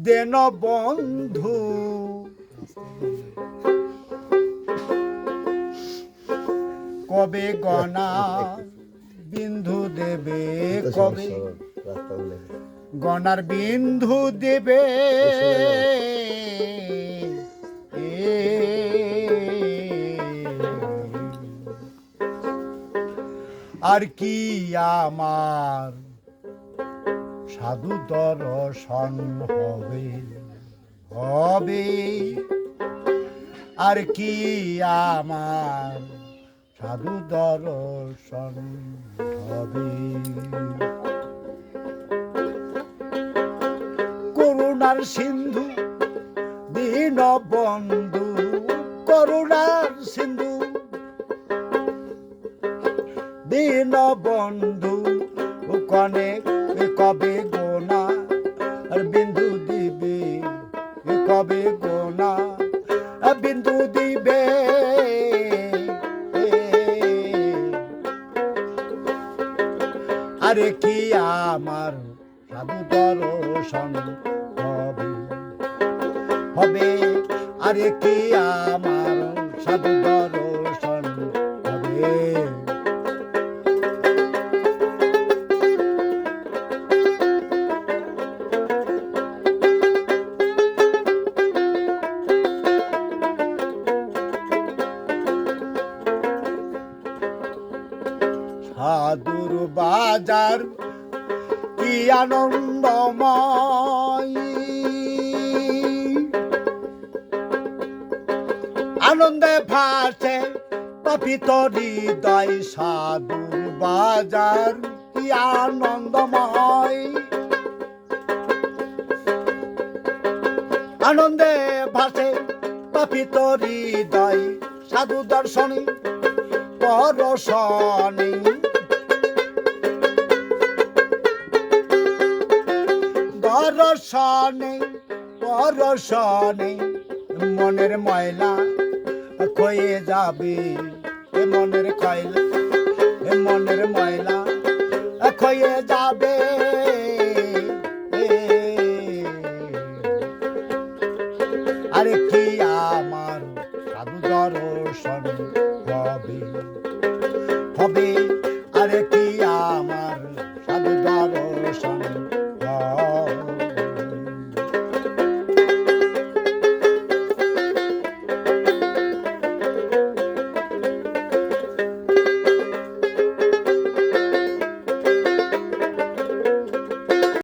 দেন বন্ধু কবে গনা বিন্ধু দেবে কবে গনার বিন্ধু দেবে আর কি আমার সাধু দর্শন হবে হবে আর কি আমার সাধু দর্শন হবে করুণার সিন্ধু দীন বন্ধু করুণার সিন্ধু দীন বন্ধু কনে কবে গোনা আর বিন্দু দিবে কবে গোনা বিন্দু দিবে আরে কি আমার সাধু দর্শন হবে হবে আরে কি আমার সাধু দর্শন হবে সাধুর বাজার কি আনন্দময় আনন্দে ভাসে তপিত হৃদয় সাধুর বাজার কি আনন্দময় আনন্দে ভাসে তপিত হৃদয় সাধু দর্শনী পরশনী দর্শনে পরশনে মনের ময়লা ক্ষয়ে যাবে মনের কয়লা মনের ময়লা ক্ষয়ে যাবে